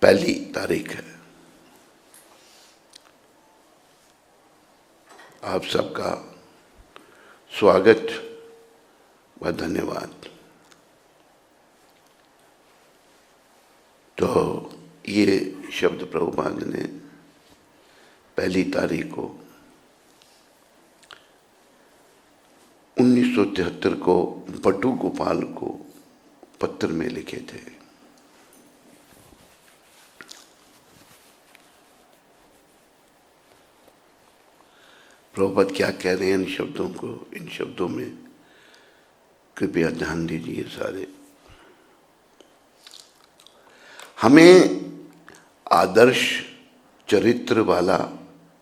पहली तारीख है। आप सबका स्वागत व धन्यवाद। तो ये शब्द प्रभुपाद ने पहली तारीख को 1973 को बटू गोपाल को पत्र में लिखे थे। प्रभुपाद क्या कह रहे हैं इन शब्दों को, इन शब्दों में कृपया ध्यान दीजिए सारे। हमें आदर्श चरित्र वाला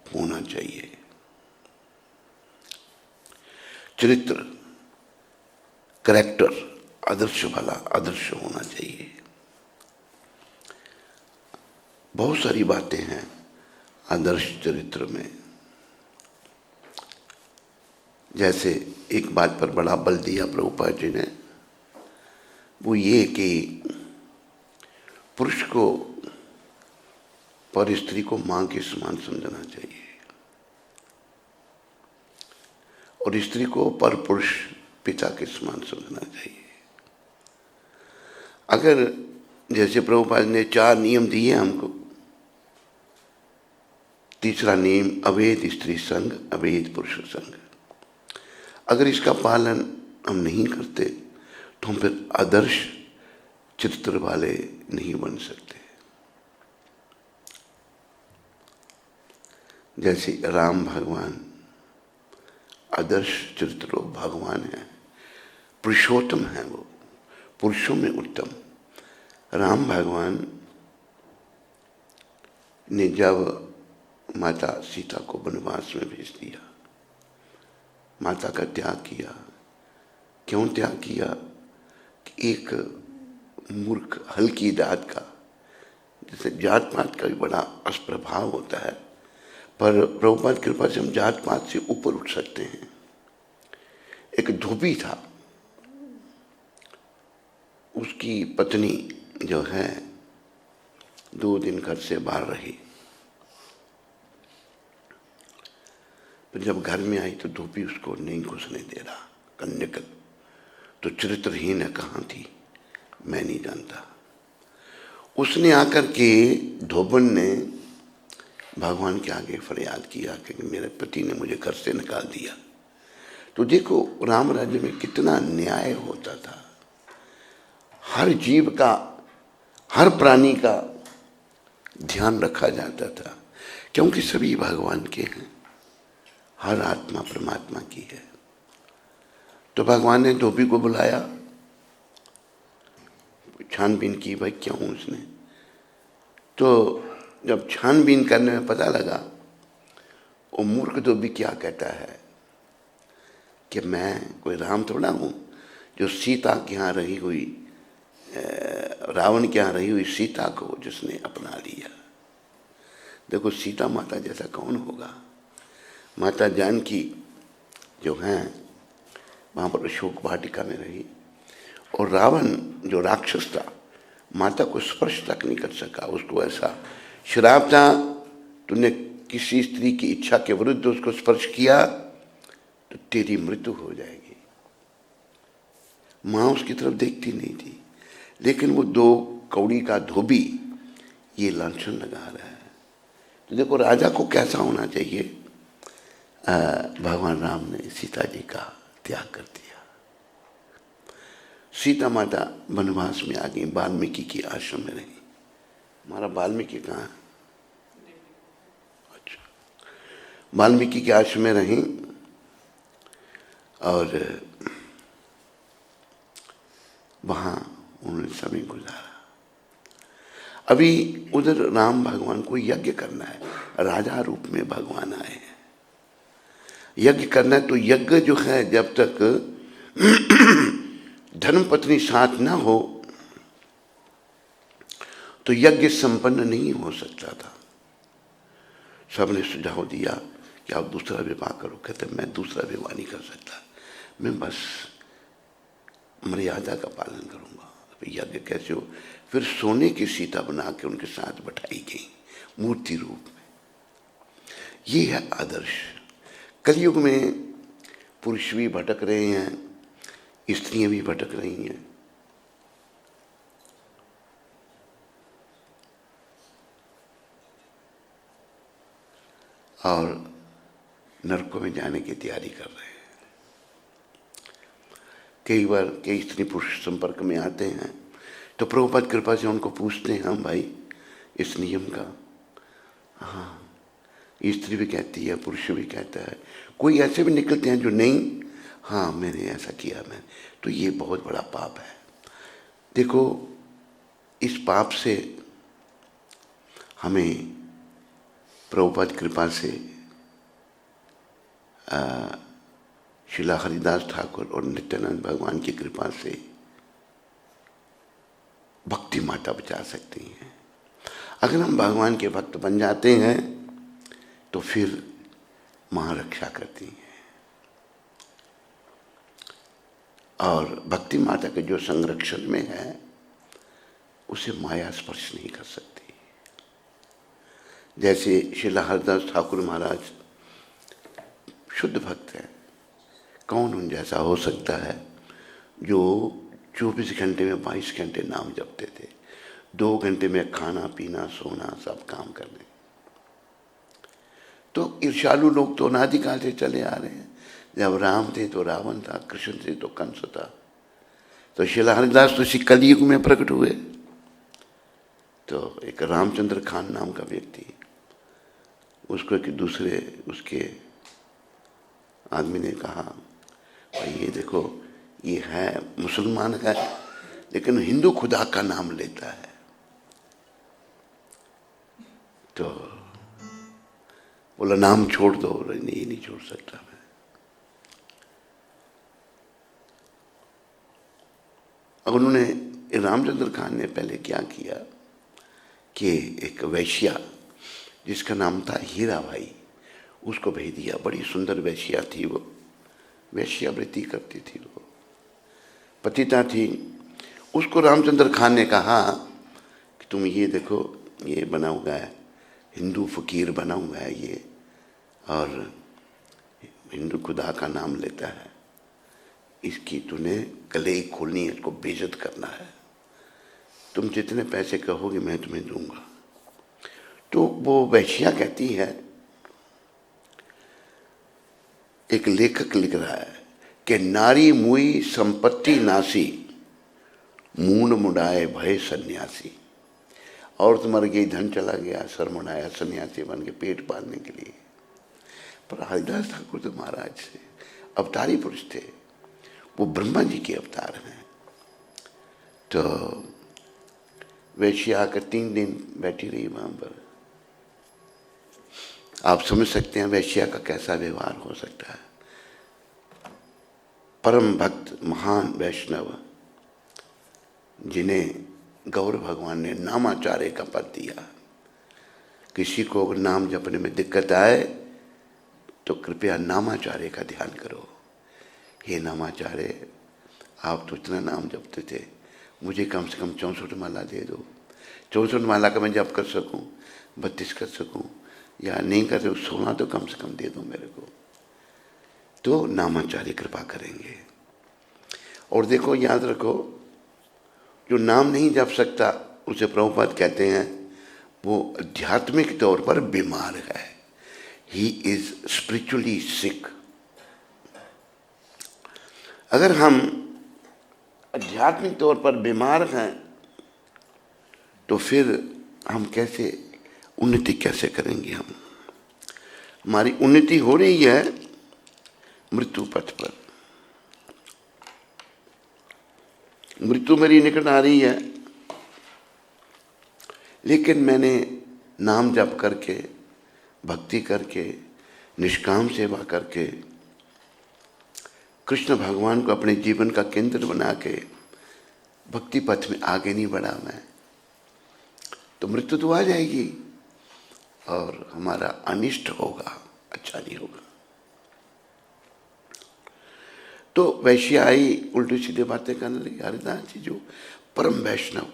होना चाहिए। चरित्र, कैरेक्टर आदर्श वाला, आदर्श होना चाहिए। बहुत सारी बातें हैं आदर्श चरित्र में। जैसे एक बात पर बड़ा बल दिया प्रभुपाद जी ने, वो ये कि पुरुष को पर स्त्री को मां के समान समझना चाहिए और स्त्री को पर पुरुष पिता के समान समझना चाहिए। अगर जैसे प्रभुपाद ने 4 नियम दिए हमको, तीसरा नियम अवैध स्त्री संग, अवैध पुरुष संग, अगर इसका पालन हम नहीं करते तो हम फिर आदर्श चरित्र वाले नहीं बन सकते। जैसे राम भगवान आदर्श चरित्र भगवान है, पुरुषोत्तम है, वो पुरुषों में उत्तम। राम भगवान ने जब माता सीता को वनवास में भेज दिया, माता का त्याग किया। क्यों त्याग किया? कि एक मूर्ख हल्की जात का, जैसे जात पात का भी बड़ा अस्प्रभाव होता है, पर प्रभुपाद कृपा से हम जात पात से ऊपर उठ सकते हैं। एक धोबी था, उसकी पत्नी जो है 2 दिन घर से बाहर रही। तो जब घर में आई तो धोबी उसको नहीं घुसने दे रहा। कन्या तो चरित्रहीन है, कहाँ थी मैं नहीं जानता। उसने आकर के, धोबन ने भगवान के आगे फरियाद किया कि मेरे पति ने मुझे घर से निकाल दिया। तो देखो राम राज्य में कितना न्याय होता था। हर जीव का, हर प्राणी का ध्यान रखा जाता था, क्योंकि सभी भगवान के हैं, हर आत्मा परमात्मा की है। तो भगवान ने धोबी को बुलाया, छानबीन की, भाई क्यों उसने। तो जब छानबीन करने में पता लगा, वो मूर्ख धोबी क्या कहता है कि मैं कोई राम थोड़ा हूँ जो सीता के यहाँ रही हुई, रावण के यहाँ रही हुई सीता को जिसने अपना लिया। देखो सीता माता जैसा कौन होगा। माता जानकी जो हैं वहाँ पर अशोक वाटिका में रही, और रावण जो राक्षस था माता को स्पर्श तक नहीं कर सका। उसको ऐसा श्राप था, तूने किसी स्त्री की इच्छा के विरुद्ध उसको स्पर्श किया तो तेरी मृत्यु हो जाएगी। माँ उसकी तरफ देखती नहीं थी, लेकिन वो 2 कौड़ी का धोबी ये लांछन लगा रहा है। तो देखो राजा को कैसा होना चाहिए। भगवान राम ने सीता जी का त्याग कर दिया। सीता माता वनवास में आ गई, वाल्मीकि की आश्रम में रही। हमारा वाल्मीकि कहाँ है? अच्छा, वाल्मीकि के आश्रम में रही और वहाँ उन्होंने समय गुजारा। अभी उधर राम भगवान को यज्ञ करना है, राजा रूप में भगवान आए हैं। यज्ञ करना है, तो यज्ञ जो है जब तक धर्मपत्नी साथ ना हो तो यज्ञ संपन्न नहीं हो सकता था। सबने सुझाव दिया कि आप दूसरा विवाह करो। कहते मैं दूसरा विवाह नहीं कर सकता, मैं बस मर्यादा का पालन करूंगा, यज्ञ कैसे हो? फिर सोने की सीता बना के उनके साथ बैठाई गई मूर्ति रूप में। ये है आदर्श। कलयुग में पुरुष भी भटक रहे हैं, स्त्रियां भी भटक रही हैं। और नरकों में जाने की तैयारी कर रहे हैं। कई बार कई स्त्री पुरुष संपर्क में आते हैं तो प्रभुपाद कृपा से उनको पूछते हैं, हम भाई इस नियम का, हाँ स्त्री भी कहती है पुरुष भी कहता है, कोई ऐसे भी निकलते हैं जो नहीं, हाँ मैंने ऐसा किया मैं, तो ये बहुत बड़ा पाप है। देखो इस पाप से हमें प्रभुपाद कृपा से श्रीला हरिदास ठाकुर और नित्यानंद भगवान की कृपा से भक्ति माता बचा सकती हैं। अगर हम भगवान के भक्त बन जाते हैं तो फिर मां रक्षा करती हैं, और भक्ति माता के जो संरक्षण में है उसे माया स्पर्श नहीं कर सकती। जैसे श्रीला हरिदास ठाकुर महाराज शुद्ध भक्त है, कौन उन जैसा हो सकता है जो 24 घंटे में 22 घंटे नाम जपते थे, 2 घंटे में खाना पीना सोना सब काम करने। तो ईर्ष्यालु लोग तो अनादिकाल से चले आ रहे हैं। जब राम थे तो रावण था, कृष्ण थे तो कंस था, तो श्रीला हरिदास तो इसी कलयुग में प्रकट हुए। तो एक रामचंद्र खान नाम का व्यक्ति, उसको एक दूसरे उसके आदमी ने कहा, भाई ये देखो ये है मुसलमान है लेकिन हिंदू खुदा का नाम लेता है। तो बोला नाम छोड़ दो, नहीं नहीं छोड़ सकता मैं। अब उन्होंने रामचंद्र खान ने पहले क्या किया कि एक वैश्या जिसका नाम था हीराबाई, उसको भेज दिया। बड़ी सुंदर वैश्या थी वो, वैश्यावृत्ति करती थी वो, पतिता थी। उसको रामचंद्र खान ने कहा कि तुम ये देखो ये बना हुआ है, हिंदू फकीर बना हुआ है ये, और हिंदू खुदा का नाम लेता है, इसकी तूने कलई खोलनी है, इसको बेइज्जत करना है, तुम जितने पैसे कहोगे मैं तुम्हें दूंगा। तो वो वैश्या कहती है, एक लेखक लिख रहा है कि नारी मुई संपत्ति नासी, मून मुड़ाए भय सन्यासी। औरत मर गई, धन चला गया, सर मुड़ाया, सन्यासी बन के पेट पालने के लिए। पर हरिदास ठाकुर तो महाराज से अवतारी पुरुष थे, वो ब्रह्मा जी के अवतार हैं। तो वैश्या आकर 3 दिन बैठी रही वहां पर। आप समझ सकते हैं वैश्या का कैसा व्यवहार हो सकता है। परम भक्त महान वैष्णव जिन्हें गौर भगवान ने नामाचार्य का पद दिया, किसी को अगर नाम जपने में दिक्कत आए तो कृपया नामाचार्य का ध्यान करो। हे नामाचार्य, आप तो इतना नाम जपते थे, मुझे कम से कम 64 माला दे दो, 64 माला का मैं जप कर सकूं, 32 कर सकूं, या नहीं कर सकूं 16 तो कम से कम दे दो मेरे को। तो नामाचार्य कृपा करेंगे। और देखो याद रखो, जो नाम नहीं जप सकता उसे प्रभुपाद कहते हैं वो आध्यात्मिक तौर पर बीमार है, ही इज स्पिरिचुअली सिक। अगर हम आध्यात्मिक तौर पर बीमार हैं तो फिर हम कैसे उन्नति कैसे करेंगे? हम हमारी उन्नति हो रही है मृत्यु पथ पर, मृत्यु मेरी निकट आ रही है, लेकिन मैंने नाम जप करके, भक्ति करके, निष्काम सेवा करके, कृष्ण भगवान को अपने जीवन का केंद्र बना के भक्ति पथ में आगे नहीं बढ़ा मैं, तो मृत्यु तो आ जाएगी और हमारा अनिष्ट होगा, अच्छा नहीं होगा। तो वैश्या आई, उल्टी सीधे बातें करने लगी। हरिदास जी जो परम वैष्णव,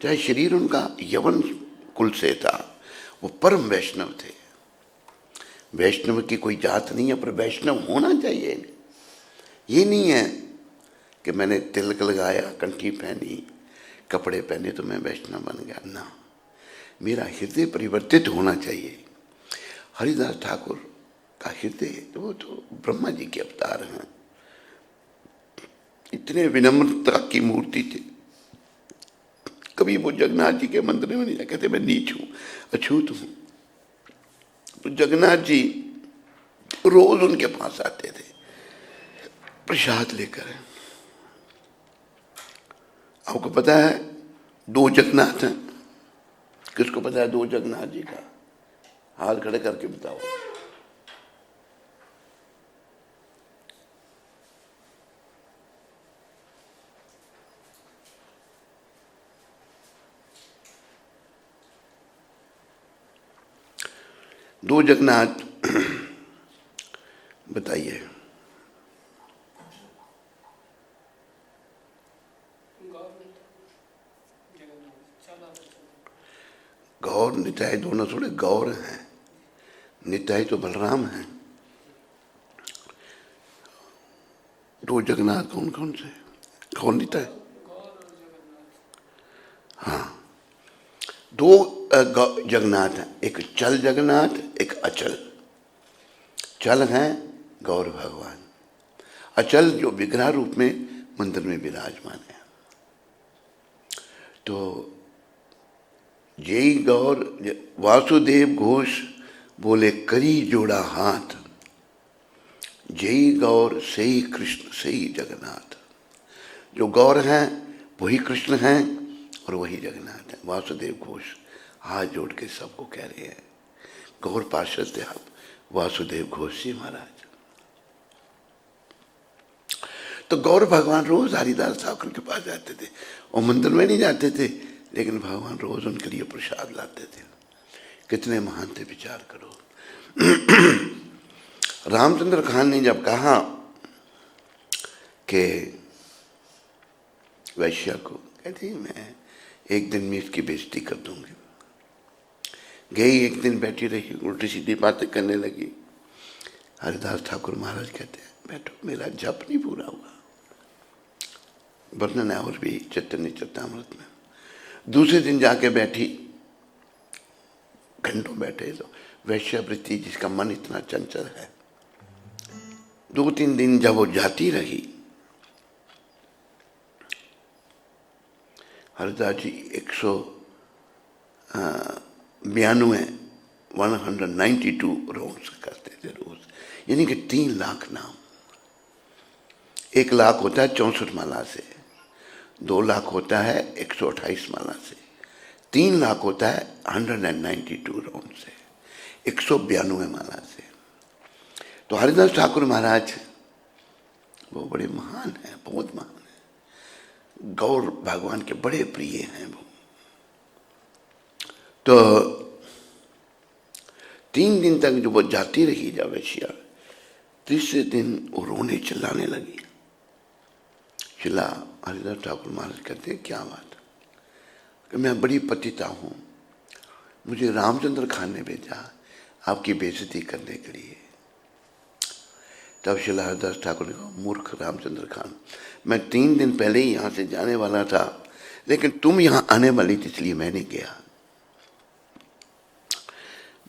चाहे शरीर उनका यवन कुल से था, वो परम वैष्णव थे। वैष्णव की कोई जात नहीं है, पर वैष्णव होना चाहिए। ये नहीं है कि मैंने तिलक लगाया, कंठी पहनी, कपड़े पहने तो मैं वैष्णव बन गया ना। मेरा हृदय परिवर्तित होना चाहिए। हरिदास ठाकुर का हृदय तो वो तो ब्रह्मा जी के अवतार हैं, इतने विनम्रता की मूर्ति थे। कभी वो जगन्नाथ जी के मंदिर में नहीं जाते, कहते मैं नीच हूं, अछूत हूं। तो जगन्नाथ जी रोज उनके पास आते थे प्रसाद लेकर। आपको पता है 2 जगन्नाथ हैं? किसको पता है 2 जगन्नाथ जी का? हाथ खड़े करके बताओ। दो जगन्नाथ बताइए। गौर निताई दोनों थोड़े गौर हैं, निताई तो बलराम हैं। 2 जगन्नाथ कौन कौन से? कौन निताई? हाँ, 2 जगन्नाथ हैं, एक चल जगन्नाथ, एक अचल। चल हैं गौर भगवान, अचल जो विग्रह रूप में मंदिर में विराजमान है। तो जय गौर वासुदेव घोष बोले करी जोड़ा हाथ, जय गौर सही कृष्ण सही जगन्नाथ। जो गौर हैं वही कृष्ण हैं और वही जगन्नाथ हैं। वासुदेव घोष हाथ जोड़ के सबको कह रहे हैं, गौर पार्षद थे आप वासुदेव घोष जी महाराज। तो गौर भगवान रोज हरिदास ठाकुर के पास जाते थे, और मंदिर में नहीं जाते थे, लेकिन भगवान रोज उनके लिए प्रसाद लाते थे। कितने महान थे, विचार करो। रामचंद्र खान ने जब कहा कि वैश्या को, कहती मैं एक दिन में इसकी बेइज्जती कर दूंगी। गई, एक दिन बैठी रही, उल्टी सीधी बातें करने लगी। हरिदास ठाकुर महाराज कहते हैं बैठो, मेरा जप नहीं पूरा हुआ। वर्णन है और भी चैतन्य चरितामृत में। दूसरे दिन जाके बैठी, घंटों बैठे, तो वैश्यावृत्ति जिसका मन इतना चंचल है, 2-3 दिन जब वो जाती रही, हरिदास जी 192 राउंड्स करते थे रोज, यानी कि 3 लाख नाम। 1 लाख होता है 64 माला से, 2 लाख होता है 128 माला से, 3 लाख होता है 192 राउंड से, 192 माला से। तो हरिदास ठाकुर महाराज वो बड़े महान हैं, बहुत महान हैं, गौर भगवान के बड़े प्रिय हैं वो। तो 3 दिन तक जो वो जाती रही जब वैश्या, तीसरे दिन वो रोने चिल्लाने लगी। चिल्ला, हरिदास ठाकुर महाराज कहते हैं क्या बात कि मैं बड़ी पतिता हूँ, मुझे रामचंद्र खान ने भेजा आपकी बेइज्जती करने के लिए। तब शिला हरिदास ठाकुर ने कहा, मूर्ख रामचंद्र खान, मैं 3 दिन पहले ही यहाँ से जाने वाला था, लेकिन तुम यहाँ आने वाली थी इसलिए मैंने गया।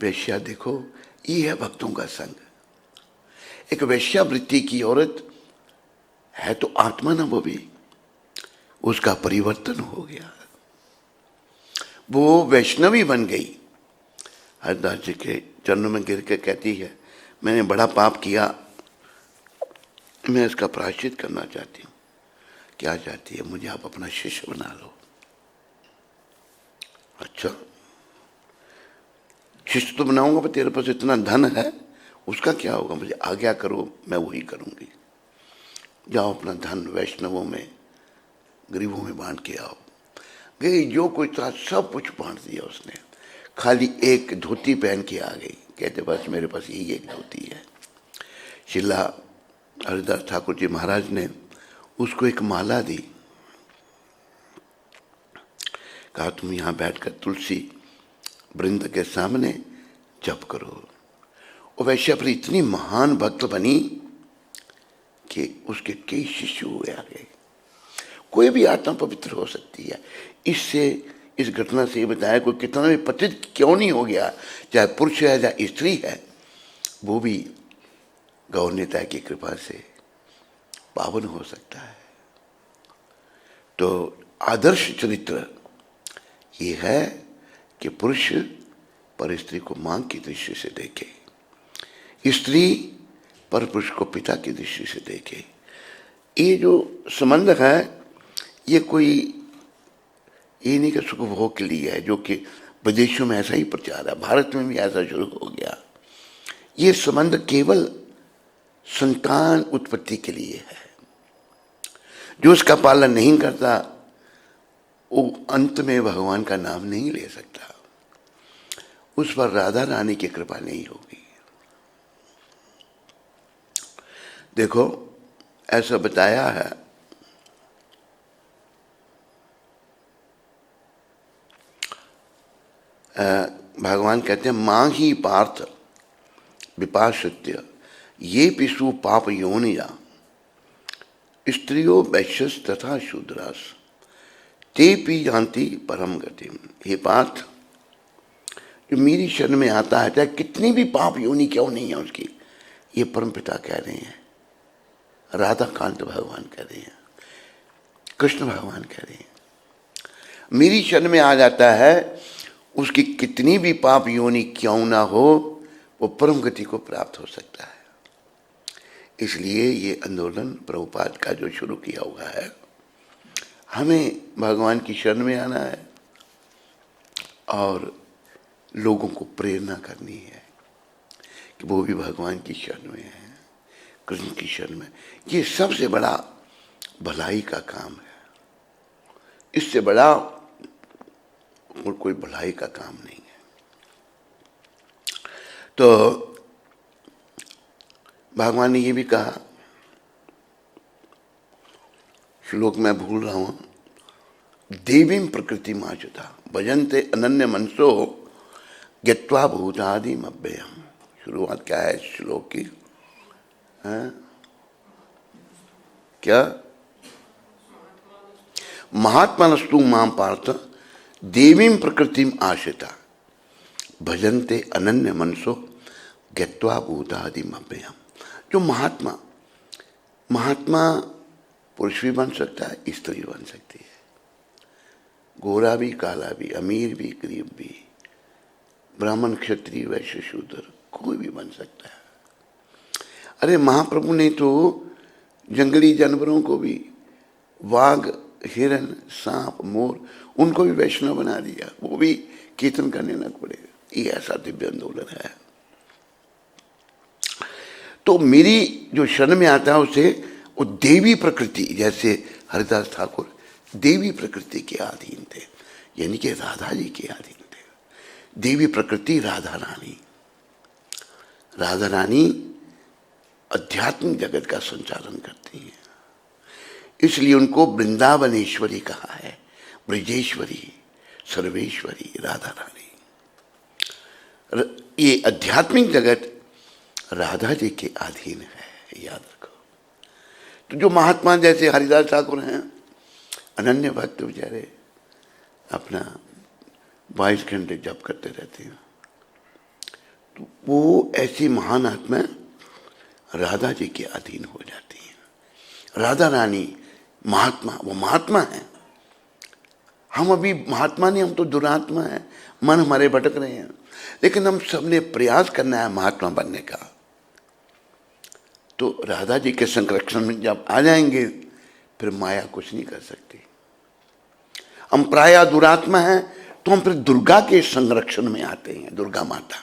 वैश्या देखो, ये है भक्तों का संग। एक वैश्यावृत्ति की औरत है तो आत्मा ना, वो भी उसका परिवर्तन हो गया, वो वैष्णवी बन गई। हरिदास जी के चरणों में गिर के कहती है, मैंने बड़ा पाप किया, मैं इसका प्रायश्चित करना चाहती हूँ। क्या चाहती है? मुझे आप अपना शिष्य बना लो। अच्छा, शिष्य तो बनाऊंगा, पर तेरे पास इतना धन है, उसका क्या होगा? मुझे आज्ञा करो, मैं वही करूंगी। जाओ अपना धन वैष्णवों में, गरीबों में बांट के आओ। गई, जो कुछ था सब कुछ बांट दिया उसने, खाली एक धोती पहन के आ गई। कहते बस मेरे पास यही एक धोती है। शिला हरिदास ठाकुर जी महाराज ने उसको एक माला दी, कहा तुम यहाँ बैठकर तुलसी वृंद के सामने जप करो। और वैश्या पर इतनी महान भक्त बनी कि उसके कई शिष्य हुए आगे। कोई भी आत्मा पवित्र हो सकती है। इससे, इस घटना से ये बताया कोई कितना भी पतित क्यों नहीं हो गया, चाहे पुरुष है चाहे स्त्री है, वो भी गौर निताई की कृपा से पावन हो सकता है। तो आदर्श चरित्र ये है कि पुरुष पर स्त्री को मां की दृष्टि से देखे, स्त्री पर पुरुष को पिता की दृष्टि से देखे। ये जो संबंध है ये कोई ये नहीं कि सुख भोग के लिए है, जो कि विदेशों में ऐसा ही प्रचार है, भारत में भी ऐसा शुरू हो गया। ये संबंध केवल संतान उत्पत्ति के लिए है। जो उसका पालन नहीं करता वो अंत में भगवान का नाम नहीं ले सकता, उस पर राधा रानी की कृपा नहीं होगी। देखो ऐसा बताया है, भगवान कहते हैं मां ही पार्थ विपाश्य ये पिशु पाप योनिया स्त्रियो वैश्यस तथा शूद्रास ते पी जानती परम गति। हे पार्थ, जो मेरी शरण में आता है चाहे कितनी भी पाप योनि क्यों नहीं है उसकी, ये परम पिता कह रहे हैं, राधा कांत भगवान कह रहे हैं, कृष्ण भगवान कह रहे हैं। मेरी शरण में आ जाता है, उसकी कितनी भी पाप योनि क्यों ना हो, वो परम गति को प्राप्त हो सकता है। इसलिए ये आंदोलन प्रभुपाद का जो शुरू किया हुआ है, हमें भगवान की शरण में आना है और लोगों को प्रेरणा करनी है कि वो भी भगवान की शरण में है, कृष्ण की शरण में। ये सबसे बड़ा भलाई का काम है, इससे बड़ा और कोई भलाई का काम नहीं है। तो भगवान ने ये भी कहा, श्लोक में भूल रहा हूं, देवीं प्रकृति माचुता भजन्ते अनन्य मनसो ज्ञत्वा भूतादिम अव्ययम्। शुरुआत क्या है श्लोक की? क्या? महात्मानस्तु मां पार्थ देवीं प्रकृतिम आश्रिता भजन्ते अनन्य मनसो ज्ञत्वा भूतादिम अव्ययम्। जो महात्मा पुरुष भी बन सकता है, स्त्री भी बन सकती है, गोरा भी, काला भी, अमीर भी, गरीब भी, ब्राह्मण, क्षत्रिय, वैश्य, शूद्र, कोई भी बन सकता है। अरे महाप्रभु ने तो जंगली जानवरों को भी, वाघ, हिरन, सांप, मोर, उनको भी वैष्णव बना दिया, वो भी कीर्तन करने लग पड़े। ये ऐसा दिव्य आंदोलन है। तो मेरी जो शरण में आता है उसे वो देवी प्रकृति, जैसे हरिदास ठाकुर देवी प्रकृति के अधीन थे, यानी कि राधा जी के अधीन थे। देवी प्रकृति राधा रानी, राधा रानी आध्यात्मिक जगत का संचालन करती हैं, इसलिए उनको वृंदावनेश्वरी कहा है, ब्रजेश्वरी, सर्वेश्वरी, राधा रानी। ये आध्यात्मिक जगत राधा जी के अधीन है, याद रखो। तो जो महात्मा जैसे हरिदास ठाकुर हैं, अनन्य भक्त बेचारे अपना 22 घंटे जप करते रहते हैं, तो वो ऐसी महान आत्मा राधा जी के अधीन हो जाती है। राधा रानी महात्मा, वो महात्मा है। हम अभी महात्मा नहीं, हम तो दुरात्मा है, मन हमारे भटक रहे हैं। लेकिन हम सबने प्रयास करना है महात्मा बनने का। तो राधा जी के संरक्षण में जब आ जाएंगे, फिर माया कुछ नहीं कर सकती। हम प्रायः दुरात्मा हैं, तो हम फिर दुर्गा के संरक्षण में आते हैं। दुर्गा माता,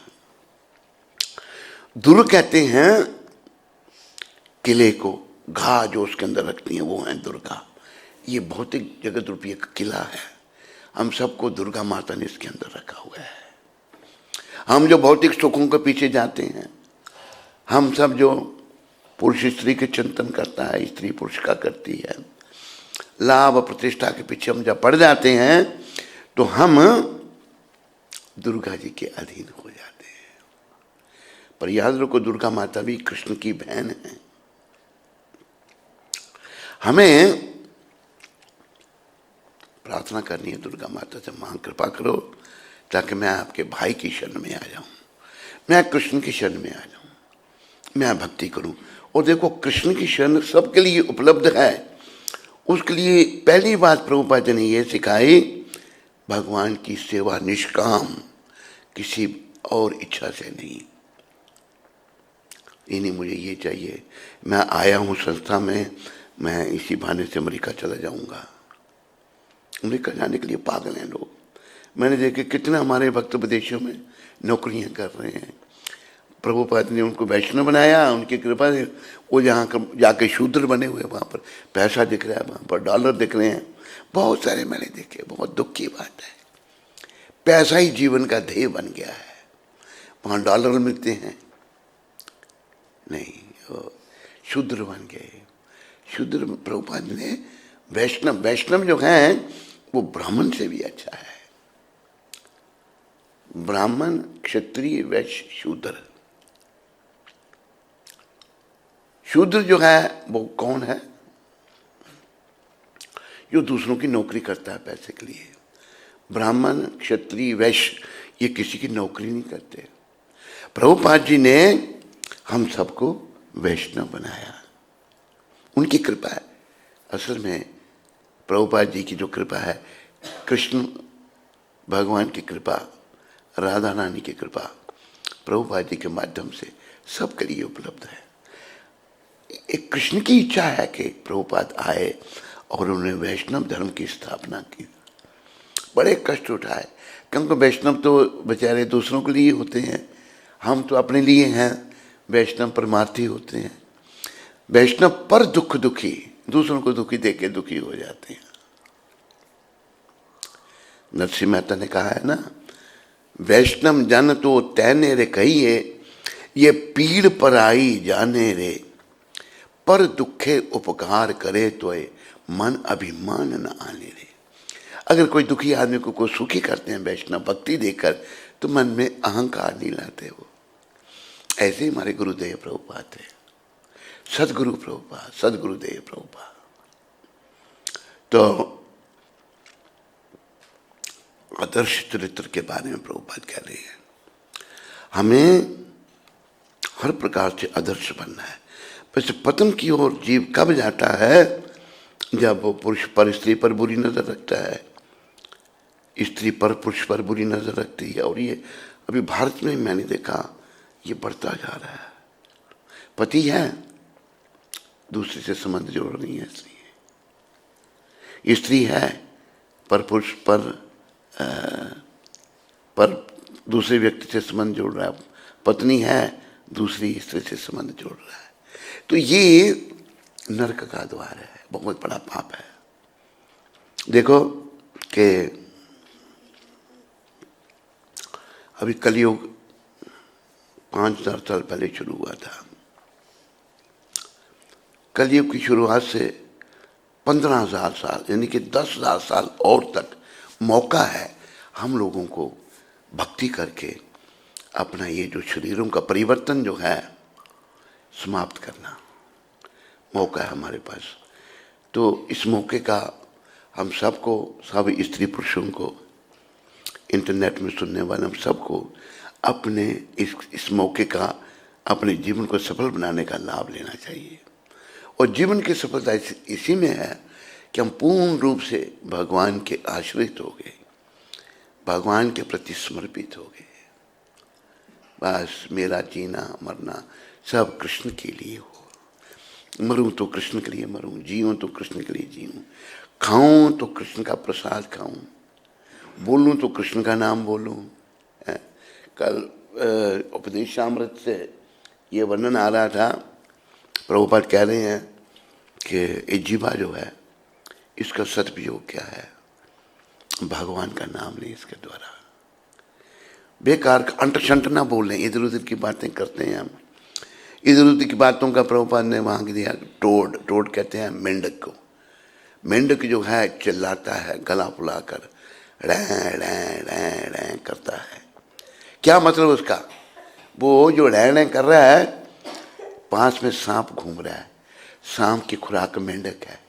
दुर्ग कहते हैं किले को, घा जो उसके अंदर रखती हैं वो है दुर्गा। ये भौतिक जगत रूपी एक किला है, हम सबको दुर्गा माता ने इसके अंदर रखा हुआ है। हम जो भौतिक सुखों के पीछे जाते हैं, हम सब जो पुरुष स्त्री के चिंतन करता है, स्त्री पुरुष का करती है, लाभ प्रतिष्ठा के पीछे हम जब पड़ जाते हैं, तो तो हम दुर्गा जी के अधीन हो जाते हैं। पर याद रखो, दुर्गा माता भी कृष्ण की बहन है। हमें प्रार्थना करनी है दुर्गा माता से, मां कृपा करो ताकि मैं आपके भाई की शरण में आ जाऊं, मैं कृष्ण की शरण में आ जाऊं, मैं भक्ति करूं। और देखो, कृष्ण की शरण सबके लिए उपलब्ध है। उसके लिए पहली बात प्रभुपाद जी ने यह सिखाई, भगवान की सेवा निष्काम, किसी और इच्छा से नहीं। ये नहीं मुझे ये चाहिए, मैं आया हूं संस्था में, मैं इसी बहाने से अमेरिका चला जाऊंगा। अमेरिका जाने के लिए पागल हैं लोग। मैंने देखे कितने हमारे भक्त विदेशों में नौकरियां कर रहे हैं। प्रभुपाद ने उनको वैष्णव बनाया, उनकी कृपा से वो जहाँ जाके शूद्र बने हुए, वहाँ पर पैसा दिख रहा है, वहाँ पर डॉलर दिख रहे हैं। बहुत सारे मैंने देखे, बहुत दुख की बात है। पैसा ही जीवन का ध्येय बन गया है, वहाँ डॉलर मिलते हैं नहीं, वो शूद्र बन गए। शूद्र प्रभुपाद ने वैष्णव जो है वो ब्राह्मण से भी अच्छा है। ब्राह्मण, क्षत्रिय, वैश्य, शूद्र। शूद्र जो है वो कौन है? जो दूसरों की नौकरी करता है पैसे के लिए। ब्राह्मण, क्षत्रिय, वैश्य ये किसी की नौकरी नहीं करते। प्रभुपाद जी ने हम सबको वैष्णव बनाया, उनकी कृपा है। असल में प्रभुपाद जी की जो कृपा है, कृष्ण भगवान की कृपा, राधा रानी की कृपा, प्रभुपाद जी के माध्यम से सबके लिए उपलब्ध है। एक कृष्ण की इच्छा है कि प्रभुपाद आए और उन्होंने वैष्णव धर्म की स्थापना की। बड़े कष्ट उठाए, क्योंकि वैष्णव तो बेचारे दूसरों के लिए होते हैं, हम तो अपने लिए हैं। वैष्णव परमार्थी होते हैं। वैष्णव पर दुखी, दूसरों को दुखी देके दुखी हो जाते हैं। नरसिंह मेहता ने कहा है ना, वैष्णव जन तो तैने रे कहिए, ये पीड़ पर आई जाने रे, पर दुखे उपकार करे तो मन अभिमान न आने रे। अगर कोई दुखी आदमी को कोई सुखी करते हैं वैष्णव भक्ति देकर, तो मन में अहंकार नहीं लाते वो। ऐसे ही हमारे गुरुदेव प्रभुपाद थे, सदगुरु प्रभुपाद, सदगुरुदेव प्रभुपाद। तो आदर्श चरित्र के बारे में प्रभुपाद कह रहे हैं, हमें हर प्रकार से आदर्श बनना है। वैसे पतन की ओर जीव कब जाता है? जब वो पुरुष पर स्त्री पर बुरी नजर रखता है, स्त्री पर पुरुष पर बुरी नजर रखती है। और ये अभी भारत में मैंने देखा, ये बढ़ता जा रहा है। पति है, दूसरे से संबंध जोड़ रही है स्त्री है, पर पुरुष पर दूसरे व्यक्ति से संबंध जोड़ रहा है। पत्नी है, दूसरी स्त्री से संबंध जोड़ रहा है। तो ये नरक का द्वार है, बहुत बड़ा पाप है। देखो कि अभी कलयुग 5000 साल पहले शुरू हुआ था। कलयुग की शुरुआत से 15,000 साल यानी कि 10,000 साल और तक मौका है हम लोगों को भक्ति करके अपना ये जो शरीरों का परिवर्तन जो है समाप्त करना। मौका है हमारे पास। तो इस मौके का हम सबको, सब स्त्री पुरुषों को, इंटरनेट में सुनने वाले हम सबको अपने इस मौके का अपने जीवन को सफल बनाने का लाभ लेना चाहिए। और जीवन की सफलता इसी में है कि हम पूर्ण रूप से भगवान के आश्रित हो गए, भगवान के प्रति समर्पित हो गए। बस मेरा जीना मरना सब कृष्ण के लिए हो। मरूं तो कृष्ण के लिए मरूं, जीऊं तो कृष्ण के लिए जीऊं, खाऊं तो कृष्ण का प्रसाद खाऊं, बोलूं तो कृष्ण का नाम बोलूं। कल उपदेशामृत से ये वर्णन आ रहा था, प्रभुपाद कह रहे हैं कि ये जीवा जो है इसका सदुपयोग क्या है? भगवान का नाम नहीं, इसके द्वारा बेकार का अंट शंट ना बोलें, इधर उधर की बातें करते हैं हम। इधर उधर की बातों का प्रभुपाद ने वहाँ दिया टोड कहते हैं मेंढक को। मेंढक जो है चिल्लाता है गला फुलाकर, रैं रैं रैं रैं करता है। क्या मतलब उसका? वो जो रैं रैं कर रहा है, पास में सांप घूम रहा है, सांप की खुराक मेंढक है।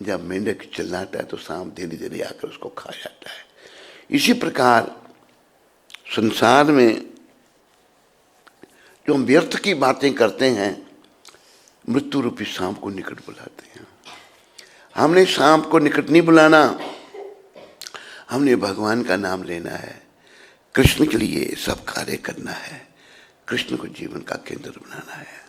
जब मेंढक चिल्लाता है तो सांप धीरे धीरे आकर उसको खा जाता है। इसी प्रकार संसार में जो हम व्यर्थ की बातें करते हैं, मृत्यु रूपी सांप को निकट बुलाते हैं। हमने सांप को निकट नहीं बुलाना, हमने भगवान का नाम लेना है, कृष्ण के लिए सब कार्य करना है, कृष्ण को जीवन का केंद्र बनाना है।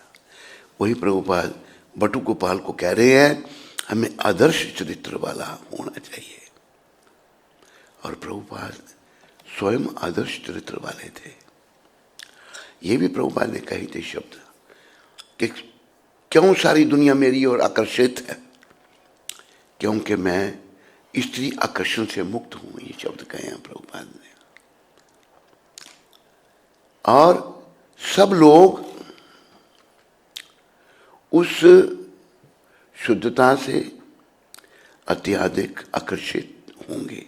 वही प्रभुपाद बटू गोपाल को कह रहे हैं, हमें आदर्श चरित्र वाला होना चाहिए। और प्रभुपाद स्वयं आदर्श चरित्र वाले थे। ये भी प्रभुपाद ने कही थे शब्द कि क्यों सारी दुनिया मेरी ओर आकर्षित है, क्योंकि मैं स्त्री आकर्षण से मुक्त हूं। ये शब्द कहे हैं प्रभुपाद ने। और सब लोग उस शुद्धता से अत्यधिक आकर्षित होंगे।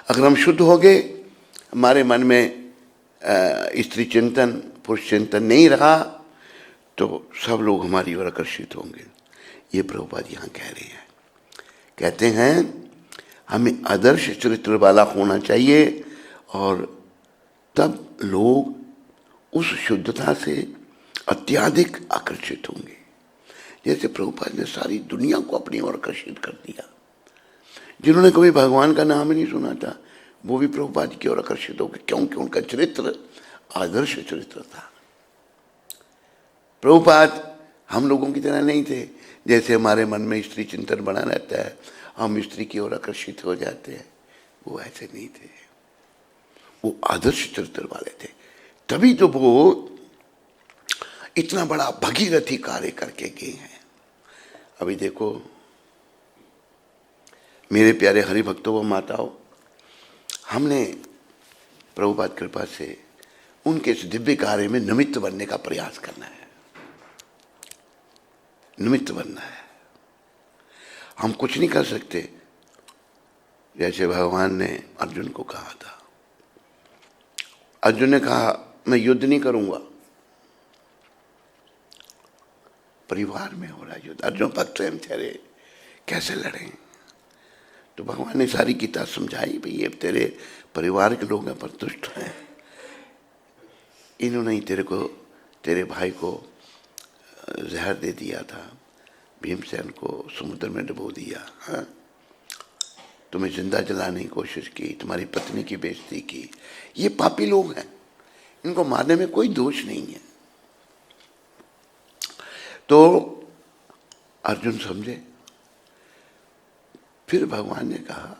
अगर हम शुद्ध हो गए, हमारे मन में स्त्री चिंतन पुरुष चिंतन नहीं रहा, तो सब लोग हमारी ओर आकर्षित होंगे। ये प्रभुपाद यहाँ कह रहे हैं। कहते हैं हमें आदर्श चरित्र वाला होना चाहिए, और तब लोग उस शुद्धता से अत्यधिक आकर्षित होंगे। जैसे प्रभुपाद ने सारी दुनिया को अपनी ओर आकर्षित कर दिया। जिन्होंने कभी भगवान का नाम ही नहीं सुना था, वो भी प्रभुपाद की ओर आकर्षित हो गए, क्योंकि उनका चरित्र आदर्श चरित्र था। प्रभुपाद हम लोगों की तरह नहीं थे, जैसे हमारे मन में स्त्री चिंतन बना रहता है, हम स्त्री की ओर आकर्षित हो जाते हैं। वो ऐसे नहीं थे, वो आदर्श चरित्र वाले थे। तभी तो वो इतना बड़ा भगीरथी कार्य करके गए हैं। अभी देखो मेरे प्यारे हरि भक्तों व माताओं, हमने प्रभुपाद कृपा से उनके इस दिव्य कार्य में निमित्त बनने का प्रयास करना है। निमित्त बनना है। हम कुछ नहीं कर सकते। जैसे भगवान ने अर्जुन को कहा था, अर्जुन ने कहा मैं युद्ध नहीं करूंगा, परिवार में हो रहा युद्ध। अर्जुन भक्त हैं तेरे, कैसे लड़ें? तो भगवान ने सारी गीता समझाई, भाई ये तेरे परिवार के लोग हैं पर दुष्ट हैं, इन्होंने ही तेरे को, तेरे भाई को जहर दे दिया था, भीमसेन को समुद्र में डुबो दिया, हाँ? तुम्हें जिंदा जलाने की कोशिश की, तुम्हारी पत्नी की बेइज्जती की। ये पापी लोग हैं, इनको मारने में कोई दोष नहीं है। तो अर्जुन समझे। फिर भगवान ने कहा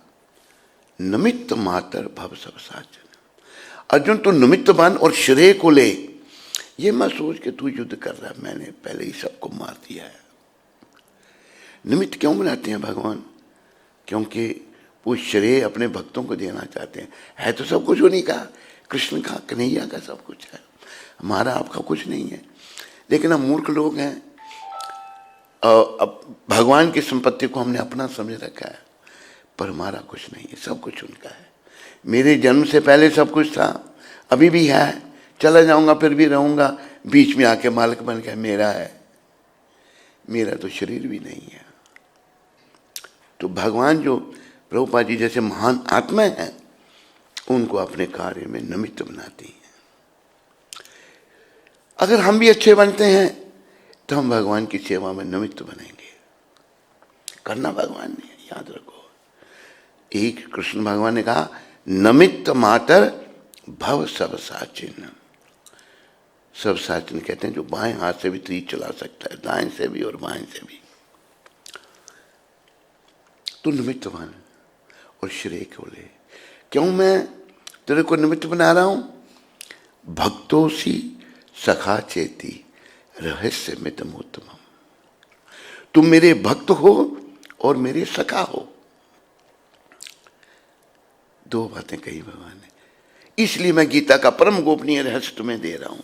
निमित्त मातर भव सब साजन। अर्जुन तू निमित्त बन और श्रेय को ले। ये मत सोच के तू युद्ध कर रहा है, मैंने पहले ही सबको मार दिया है। निमित्त क्यों बनाते हैं भगवान? क्योंकि वो श्रेय अपने भक्तों को देना चाहते हैं। है तो सब कुछ उन्हीं का, कृष्ण का, कन्हैया का सब कुछ है, हमारा आपका कुछ नहीं है। लेकिन हम मूर्ख लोग हैं, अब भगवान की संपत्ति को हमने अपना समझ रखा है, पर हमारा कुछ नहीं है, सब कुछ उनका है। मेरे जन्म से पहले सब कुछ था, अभी भी है, चला जाऊंगा फिर भी रहूंगा, बीच में आके मालिक बन के मेरा है। मेरा तो शरीर भी नहीं है। तो भगवान जो प्रभुपाद जी जैसे महान आत्मा हैं, उनको अपने कार्य में निमित्त बनाती हैं। अगर हम भी अच्छे बनते हैं तो हम भगवान की सेवा में निमित्त बनेंगे। करना भगवान ने, याद रखो। एक कृष्ण भगवान ने कहा निमित्त मातर भव सब साचिन। सब साचिन कहते हैं जो बाएं हाथ से भी तीर चला सकता है, दाएं से भी और बाएं से भी। तो निमित्त बन और श्रेय को ले। क्यों मैं तेरे को निमित्त बना रहा हूं? भक्तोसी सखा चेती रहस्य मितमोत्तम। तुम मेरे भक्त हो और मेरे सखा हो। दो बातें कही भगवान ने। इसलिए मैं गीता का परम गोपनीय रहस्य तुम्हें दे रहा हूं।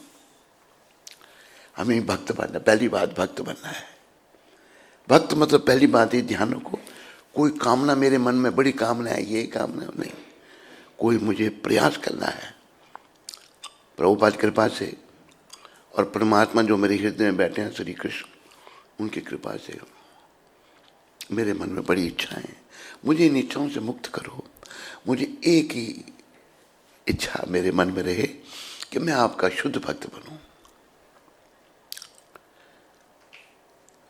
हमें भक्त बनना, पहली बात भक्त बनना है। भक्त मतलब पहली बात ये ध्यान रखो, कोई कामना मेरे मन में बड़ी कामना है, ये कामना नहीं, कोई मुझे प्रयास करना है प्रभुपाद की कृपा से, और परमात्मा जो मेरे हृदय में बैठे हैं श्री कृष्ण, उनकी कृपा से मेरे मन में बड़ी इच्छाएं हैं। मुझे इन इच्छाओं से मुक्त करो। मुझे एक ही इच्छा मेरे मन में रहे कि मैं आपका शुद्ध भक्त बनूं,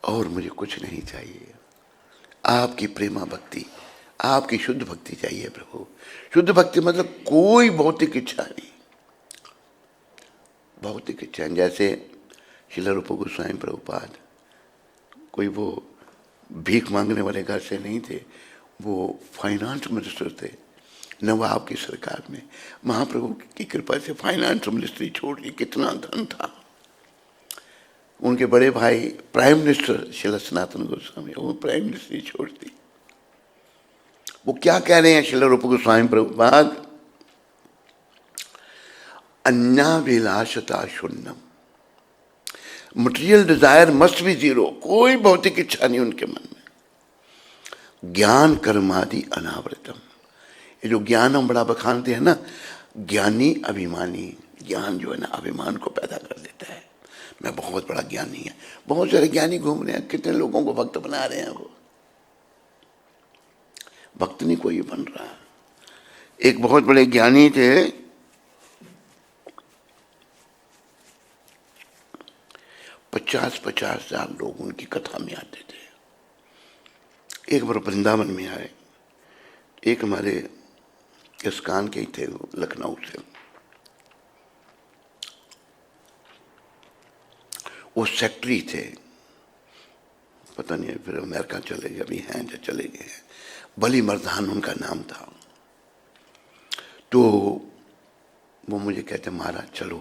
और मुझे कुछ नहीं चाहिए। आपकी प्रेमा भक्ति, आपकी शुद्ध भक्ति चाहिए प्रभु। शुद्ध भक्ति मतलब कोई भौतिक इच्छा नहीं। भौतिक इच्छा जैसे श्रील रूप गोस्वामी प्रभुपाद कोई वो भीख मांगने वाले घर से नहीं थे, वो फाइनेंस मिनिस्टर थे नवाब की सरकार में। महाप्रभु की कृपा से फाइनेंस मिनिस्ट्री छोड़ दी, कितना धन था। उनके बड़े भाई प्राइम मिनिस्टर श्रील सनातन गोस्वामी, वो प्राइम मिनिस्ट्री छोड़ दी। वो क्या कह रहे हैं श्रील रूप गोस्वामी प्रभुपाद, अन्याभिलाषता शून्यम, material desire must be zero. कोई भौतिक इच्छा नहीं उनके मन में। ज्ञान कर्मादि अनावृतम, ये जो ज्ञान हम बड़ा बखानते हैं ना, ज्ञानी अभिमानी, ज्ञान जो है ना अभिमान को पैदा कर देता है। मैं बहुत बड़ा ज्ञानी है। बहुत सारे ज्ञानी घूम रहे हैं, कितने लोगों को भक्त बना रहे हैं। वो भक्त नहीं कोई बन रहा। एक बहुत बड़े ज्ञानी थे, 50,000 लोग उनकी कथा में आते थे। एक बार वृंदावन में आए, एक हमारे इस्कान के ही थे, लखनऊ से। वो सेक्रेटरी थे, पता नहीं फिर अमेरिका चले गए, अभी हैं जो चले गए हैं। बली मर्दान उनका नाम था। तो वो मुझे कहते महाराज चलो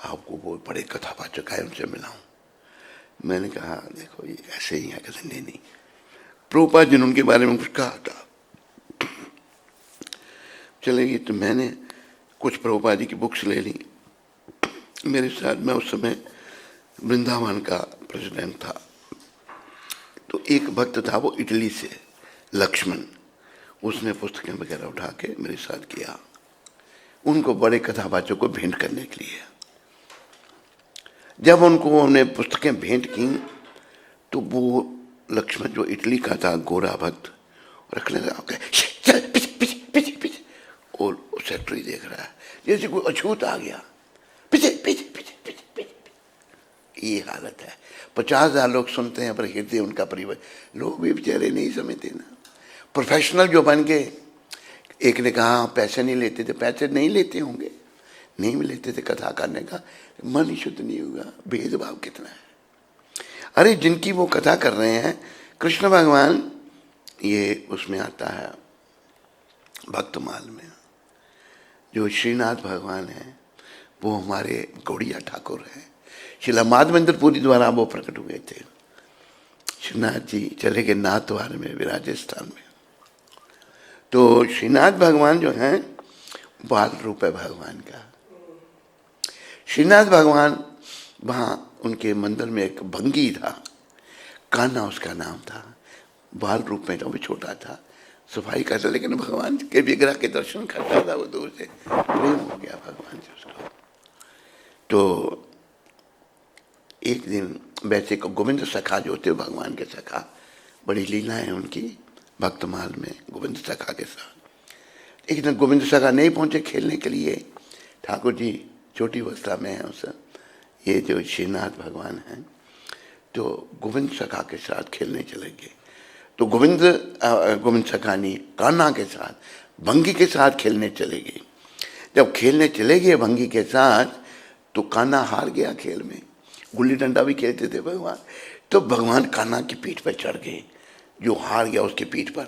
आपको वो बड़े कथावाचक आए, उनसे मिलाऊं। मैंने कहा देखो ये ऐसे ही है। कहते नहीं, प्रभुपाद जी ने उनके बारे में कुछ कहा था। चलेगी तो मैंने कुछ प्रभुपाद जी की बुक्स ले ली मेरे साथ। मैं उस समय वृंदावन का प्रेसिडेंट था। तो एक भक्त था वो इटली से, लक्ष्मण, उसने पुस्तकें वगैरह उठा के मेरे साथ किया। उनको बड़े कथावाचकों को भेंट करने के लिए जब उनको उन्होंने पुस्तकें भेंट की, तो वो लक्ष्मण जो इटली का था, गोरा भक्त, रखने लगा चल पीछे पीछे पीछे पीछे। और सेक्रेटरी देख रहा है जैसे कोई अछूत आ गया, पीछे पीछे पीछे पीछे पीछे। ये हालत है। 50,000 लोग सुनते हैं पर हृदय उनका परिवार, लोग भी बेचारे नहीं समझते ना। प्रोफेशनल जो बन गए, एक ने कहा पैसे नहीं लेते थे, पैसे नहीं लेते होंगे, नहीं लेते थे कथा करने का, मन ही शुद्ध नहीं होगा। भेदभाव कितना है। अरे जिनकी वो कथा कर रहे हैं कृष्ण भगवान, ये उसमें आता है भक्तमाल में, जो श्रीनाथ भगवान हैं वो हमारे गौड़िया ठाकुर हैं। श्रील माधवेंद्र पुरी द्वारा वो प्रकट हुए थे। श्रीनाथ जी चले गए नाथद्वार में, विराजस्थान में। तो श्रीनाथ भगवान जो हैं बाल रूप है भगवान का। श्रीनाथ भगवान वहाँ उनके मंदिर में एक भंगी था, कान्हा उसका नाम था। बाल रूप में तो वो छोटा था, सफाई करता, लेकिन भगवान के विग्रह के दर्शन करता था वो दूर से। प्रेम हो गया भगवान से उसको। तो एक दिन वैसे गोविंद सखा जो थे भगवान के सखा, बड़ी लीला है उनकी भक्तमाल में गोविंद सखा के साथ। एक दिन गोविंद सखा नहीं पहुंचे खेलने के लिए, ठाकुर जी छोटी अवस्था में है उस, ये जो श्रीनाथ भगवान हैं, तो गोविंद सखा के साथ खेलने चले गए। तो गोविंद सखा नहीं, कान्हा के साथ भंगी के साथ खेलने चले गए। जब खेलने चले गए भंगी के साथ, तो कान्हा हार गया खेल में। गुल्ली डंडा भी खेलते थे भगवान, तो भगवान कान्हा की पीठ पर चढ़ गए, जो हार गया उसकी पीठ पर।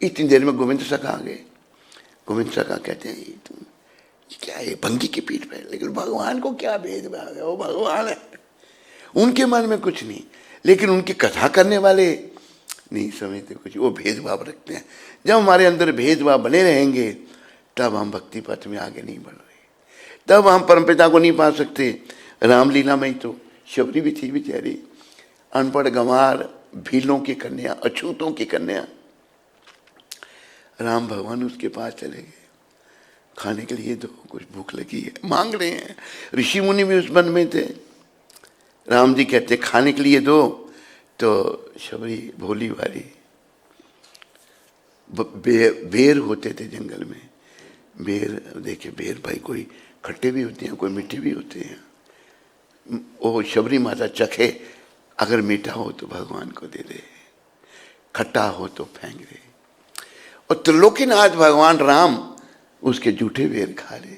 इतनी देर में गोविंद सखा आ गए। गोविंद सखा कहते हैं ये तुम क्या है, भंगी की पीठ पर। लेकिन भगवान को क्या भेदभाव है, वो भगवान है, उनके मन में कुछ नहीं। लेकिन उनकी कथा करने वाले नहीं समझते कुछ, वो भेदभाव रखते हैं। जब हमारे अंदर भेदभाव बने रहेंगे तब हम भक्ति पथ में आगे नहीं बढ़ रहे, तब हम परमपिता को नहीं पा सकते। रामलीला में ही तो शबरी भी थी बेचारी, अनपढ़ गंवार, भीलों की कन्या, अछूतों की कन्या। राम भगवान उसके पास चले गए, खाने के लिए दो, कुछ भूख लगी है, मांग रहे हैं। ऋषि मुनि भी उस वन में थे। राम जी कहते खाने के लिए दो, तो शबरी भोली वाली बेर होते थे जंगल में। बेर देखिए, बेर भाई कोई खट्टे भी होते हैं, कोई मीठे भी होते हैं। वो शबरी माता चखे, अगर मीठा हो तो भगवान को दे दे, खट्टा हो तो फेंक दे। और त्रिलोकीनाथ भगवान राम उसके जूठे बेर खा रहे।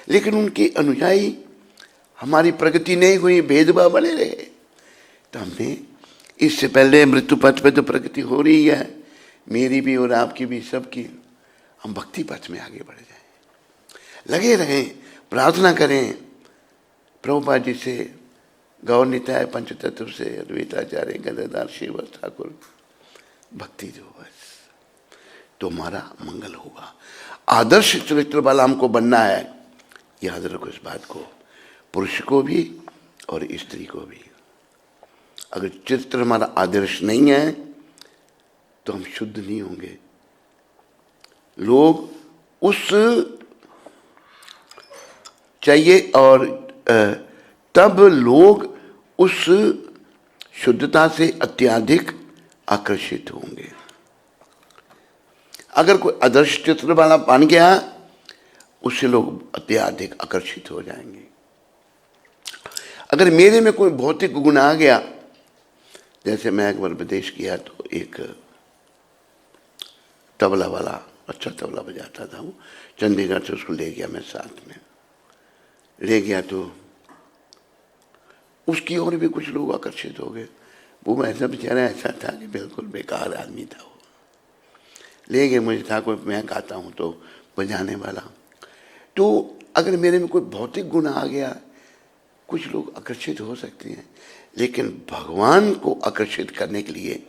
लेकिन उनके अनुयायी, हमारी प्रगति नहीं हुई, भेदभाव बने रहे। तो हमने इससे पहले मृत्यु पथ पे तो प्रगति हो रही है, मेरी भी और आपकी भी, सबकी। हम भक्ति पथ में आगे बढ़ जाएं, लगे रहें, प्रार्थना करें प्रभुपाद जी से, गौर निताय पंचतत्व से, अद्वैताचार्य गदाधर श्रीवास ठाकुर, भक्ति दो बस, तो हमारा मंगल होगा। आदर्श चरित्र वाला हमको बनना है, याद रखो इस बात को, पुरुष को भी और स्त्री को भी। अगर चरित्र हमारा आदर्श नहीं है तो हम शुद्ध नहीं होंगे। लोग उस चाहिए, और तब लोग उस शुद्धता से अत्यधिक आकर्षित होंगे। अगर कोई आदर्श चित्र वाला बन गया, उससे लोग अत्यधिक आकर्षित हो जाएंगे। अगर मेरे में कोई भौतिक गुण आ गया, जैसे मैं एक बार विदेश गया तो एक तबला वाला, अच्छा तबला बजाता था वो, चंडीगढ़ से उसको ले गया, मैं साथ में ले गया, तो उसकी ओर भी कुछ लोग आकर्षित हो गए। वो ऐसा बेचारा ऐसा था कि बिल्कुल बेकार आदमी था। वो ले गए, मुझे था कोई मैं गाता हूँ तो बजाने वाला। तो अगर मेरे में कोई भौतिक गुण आ गया, कुछ लोग आकर्षित हो सकते हैं, लेकिन भगवान को आकर्षित करने के लिए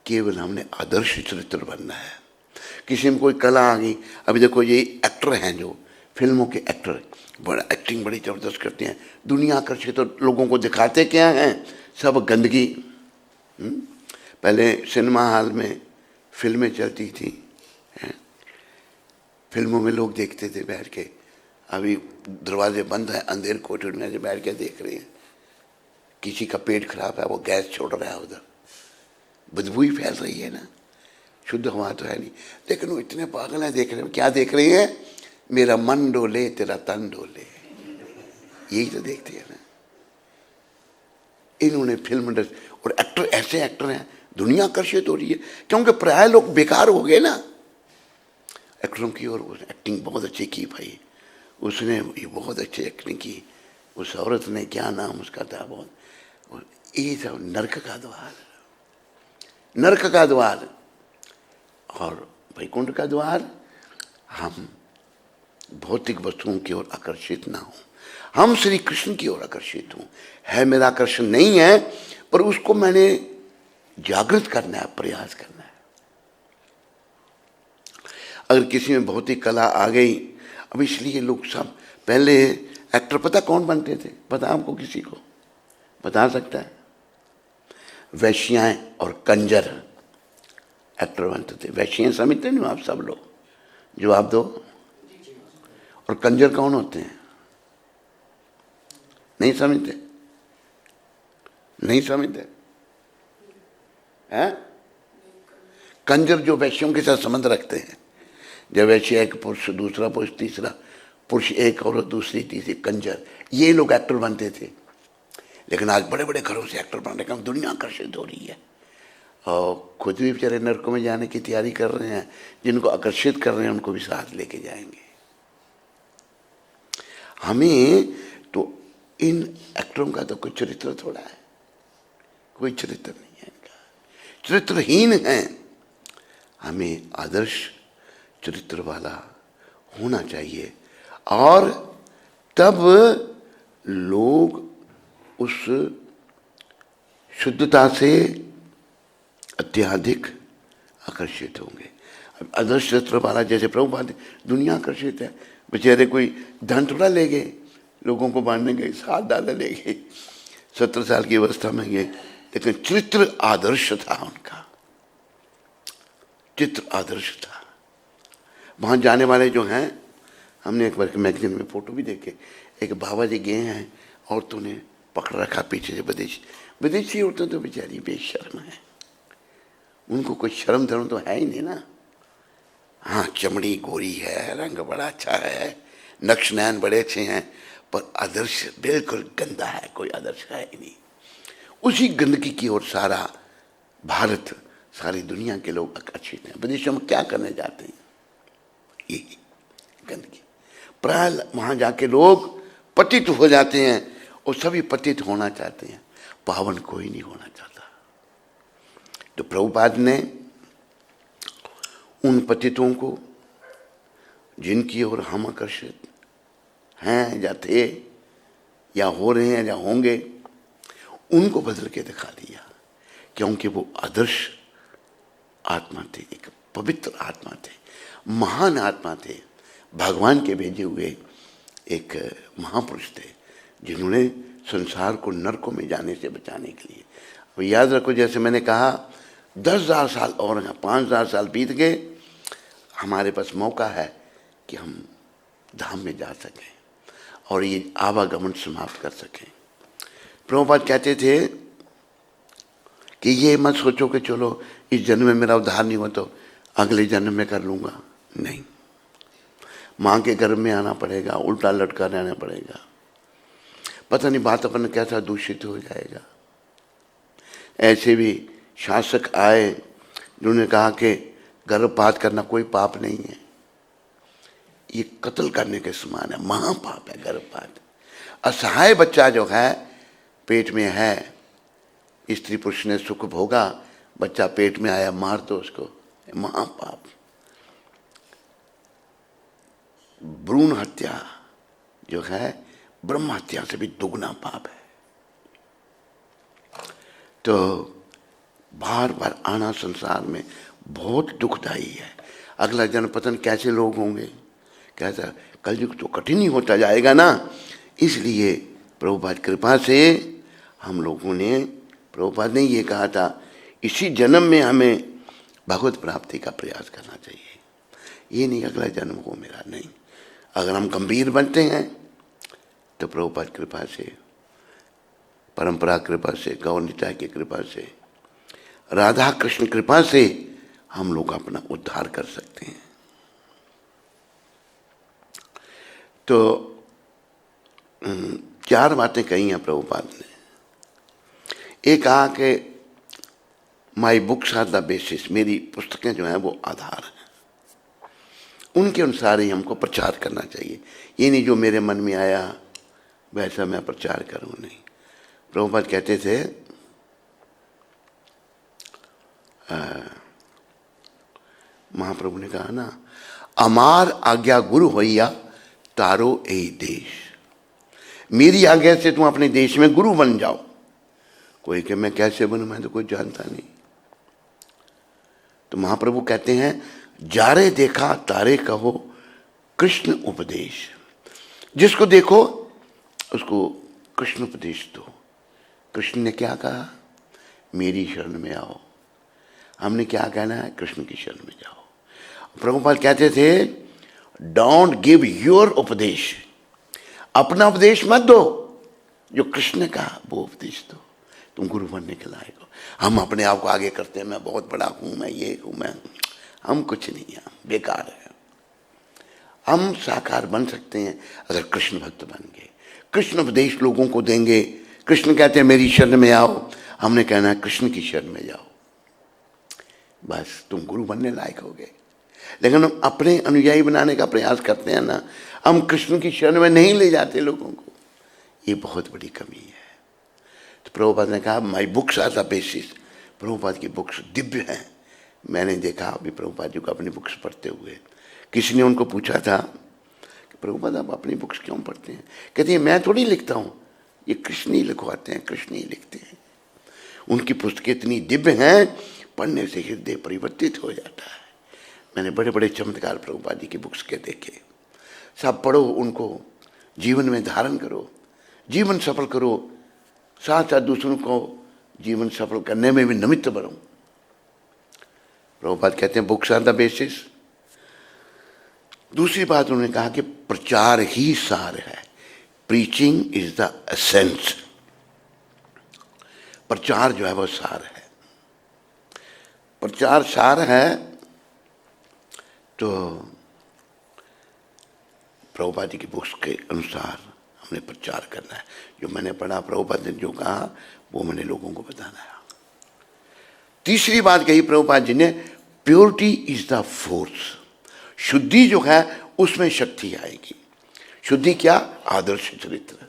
केवल हमने आदर्श चरित्र बनना है। किसी में कोई कला आ गई, अभी देखो ये एक्टर हैं जो फिल्मों के एक्टर, बड़ा एक्टिंग बड़ी ज़बरदस्त करते हैं, दुनिया आकर्षित, तो लोगों को दिखाते क्या हैं, सब गंदगी। पहले सिनेमा हॉल में फिल्में चलती थी, फिल्मों में लोग देखते थे बैठ के, अभी दरवाजे बंद है, अंधेर कोठरी में बैठ के देख रहे हैं। किसी का पेट खराब है, वो गैस छोड़ रहा है, उधर बदबू ही फैल रही है ना, शुद्ध हवा तो है नहीं। लेकिन वो इतने पागल हैं, देख रहे हैं, क्या देख रहे हैं, मेरा मन डोले तेरा तन डोले, यही तो देखते हैं ना। इन्होंने फिल्म और एक्टर, ऐसे एक्टर हैं, दुनिया आकर्षित हो रही है, क्योंकि प्राय लोग बेकार हो गए ना एक्टरों की ओर। उसने एक्टिंग बहुत अच्छी की भाई, उसने ये बहुत अच्छी एक्टिंग की, उस औरत ने, क्या नाम उसका था, बहुत, ये सब नरक का द्वार, नरक का द्वार और वैकुंठ का द्वार। हम भौतिक वस्तुओं की ओर आकर्षित ना हो, हम श्री कृष्ण की ओर आकर्षित हों। है मेरा आकर्षण नहीं है, पर उसको मैंने जागृत करना है, प्रयास करना है। अगर किसी में भौतिक कला आ गई, अब इसलिए लोग सब, पहले एक्टर पता कौन बनते थे, पता आपको, किसी को बता सकता है? वैश्याएं और कंजर एक्टर बनते थे। वैश्याएं समझते नहीं आप सब लोग, जवाब दो। और कंजर कौन होते हैं? नहीं समझते? नहीं समझते हैं? कंजर जो वैश्यों के साथ संबंध रखते हैं, जब वैश्य एक पुरुष, दूसरा पुरुष, तीसरा पुरुष, एक औरत, दूसरी, तीसरी, कंजर, ये लोग एक्टर बनते थे। लेकिन आज बड़े बड़े घरों से एक्टर बन रहे हैं, दुनिया आकर्षित हो रही है, और खुद भी बेचारे नरकों में जाने की तैयारी कर रहे हैं। जिनको आकर्षित कर रहे हैं उनको भी साथ लेके जाएंगे। हमें तो इन एक्टरों का तो कोई चरित्र थोड़ा है, कोई चरित्र नहीं है इनका, चरित्रहीन है। हमें आदर्श चरित्र वाला होना चाहिए, और तब लोग उस शुद्धता से अत्यधिक आकर्षित होंगे। अब आदर्श चरित्र वाला, जैसे प्रभुपाद, दुनिया आकर्षित है, बेचारे कोई धन थोड़ा ले गए, लोगों को बांटने गए, $7 ले गए, 17 साल की अवस्था में गए, लेकिन चित्र आदर्श था उनका, चित्र आदर्श था। वहाँ जाने वाले जो हैं, हमने एक बार मैगजीन में फ़ोटो भी देखे, एक बाबा जी गए हैं, औरतों ने पकड़ रखा पीछे से, विदेशी औरतें तो बेचारी बेशर्म है, उनको कोई शर्म धर्म तो है ही नहीं ना। हाँ, चमड़ी गोरी है, रंग बड़ा अच्छा है, नक्श नयन बड़े अच्छे हैं, पर आदर्श बिल्कुल गंदा है, कोई आदर्श है ही नहीं। उसी गंदगी की ओर सारा भारत, सारी दुनिया के लोग आकर्षित हैं। विदेशों में क्या करने जाते हैं? ये गंदगी। प्राय वहाँ जाके लोग पतित हो जाते हैं, और सभी पतित होना चाहते हैं, पावन कोई नहीं होना चाहता। तो प्रभुपाद ने उन पतितों को, जिनकी ओर हम आकर्षित हैं या थे या हो रहे हैं या होंगे, उनको बदल के दिखा दिया, क्योंकि वो आदर्श आत्मा थे, एक पवित्र आत्मा थे, महान आत्मा थे, भगवान के भेजे हुए एक महापुरुष थे, जिन्होंने संसार को नरकों में जाने से बचाने के लिए। अब याद रखो, जैसे मैंने कहा, 10,000 साल और हैं, 5,000 साल बीत गए, हमारे पास मौका है कि हम धाम में जा सकें और ये आवागमन समाप्त कर सकें। प्रभुपाद कहते थे कि ये मत सोचो कि चलो इस जन्म में मेरा उद्धार नहीं हुआ तो अगले जन्म में कर लूँगा, नहीं। माँ के गर्भ में आना पड़ेगा, उल्टा लटका रहना पड़ेगा, पता नहीं वातावरण कैसा दूषित हो जाएगा। ऐसे भी शासक आए जिन्होंने कहा कि गर्भपात करना कोई पाप नहीं है, ये कत्ल करने के समान है, महापाप है गर्भपात। असहाय बच्चा जो है पेट में है, स्त्री पुरुष ने सुख भोगा, बच्चा पेट में आया, मार दो उसको, महापाप। भ्रूण हत्या जो है ब्रह्म हत्या से भी दुगना पाप है। तो बार बार आना संसार में बहुत दुखदायी है। अगला जन्म पतन कैसे लोग होंगे, कैसा कलयुग तो कठिन ही होता जाएगा ना। इसलिए प्रभुपाद कृपा से हम लोगों ने, प्रभुपाद ने ये कहा था, इसी जन्म में हमें भगवत प्राप्ति का प्रयास करना चाहिए। ये नहीं अगला जन्म हो मेरा, नहीं। अगर हम गंभीर बनते हैं तो प्रभुपाद कृपा से, परंपरा कृपा से, गौर निताय की कृपा से, राधा कृष्ण कृपा से हम लोग अपना उद्धार कर सकते हैं। तो 4 बातें कही हैं प्रभुपाद ने। एक कहा कि my books are the basis, मेरी पुस्तकें जो हैं वो आधार हैं, उनके अनुसार ही हमको प्रचार करना चाहिए। ये नहीं जो मेरे मन में आया वैसा मैं प्रचार करूं, नहीं। प्रभुपाद कहते थे महाप्रभु ने कहा ना, अमार आज्ञा गुरु होइया तारो ए देश, मेरी आज्ञा से तुम अपने देश में गुरु बन जाओ। कोई कि मैं कैसे बनूं, मैं तो कोई जानता नहीं। तो महाप्रभु कहते हैं, जारे देखा तारे कहो कृष्ण उपदेश, जिसको देखो उसको कृष्ण उपदेश दो। कृष्ण ने क्या कहा, मेरी शरण में आओ। हमने क्या कहना है, कृष्ण की शरण में जाओ। प्रभुपाद कहते थे, डोंट गिव योर उपदेश, अपना उपदेश मत दो, जो कृष्ण ने कहा वो उपदेश दो, तुम गुरु बनने के लायक हो। हम अपने आप को आगे करते हैं, मैं बहुत बड़ा हूं, मैं ये हूं, मैं, हम कुछ नहीं है, बेकार है। हम साकार बन सकते हैं अगर कृष्ण भक्त बन गए, कृष्ण उपदेश लोगों को देंगे। कृष्ण कहते हैं मेरी शरण में आओ, हमने कहना है कृष्ण की शरण में जाओ, बस तुम गुरु बनने लायक हो गए। लेकिन हम अपने अनुयायी बनाने का प्रयास करते हैं ना, हम कृष्ण की शरण में नहीं ले जाते लोगों को, ये बहुत बड़ी कमी है। तो प्रभुपाद ने कहा, my books are the basis, Prabhupada की बुक्स दिव्य हैं। मैंने देखा अभी प्रभुपाद जी को अपनी बुक्स पढ़ते हुए, किसी ने उनको पूछा था कि प्रभुपाद आप अपनी बुक्स क्यों पढ़ते हैं? कहते हैं मैं थोड़ी लिखता हूँ, ये कृष्ण ही लिखवाते हैं, कृष्ण ही लिखते हैं। उनकी पुस्तकें इतनी दिव्य हैं, पढ़ने से हृदय परिवर्तित हो जाता है। मैंने बड़े बड़े चमत्कार प्रभुपाद जी की बुक्स के देखे। सब पढ़ो, उनको जीवन में धारण करो, जीवन सफल करो, साथ साथ दूसरों को जीवन सफल करने में भी निमित्त बनो। प्रभुपाद कहते हैं बुक्स आर द बेसिस, दूसरी बात उन्होंने कहा कि प्रचार ही सार है, प्रीचिंग इज द एसेंस। प्रचार जो है वो सार है। प्रचार सार है तो प्रभुपाद जी की बुक्स के अनुसार हमने प्रचार करना है। जो मैंने पढ़ा, प्रभुपाद ने जो कहा वो मैंने लोगों को बताना है। तीसरी बात कही प्रभुपाद जी ने, प्योरिटी इज द फोर्स। शुद्धि जो है उसमें शक्ति आएगी। शुद्धि क्या? आदर्श चरित्र।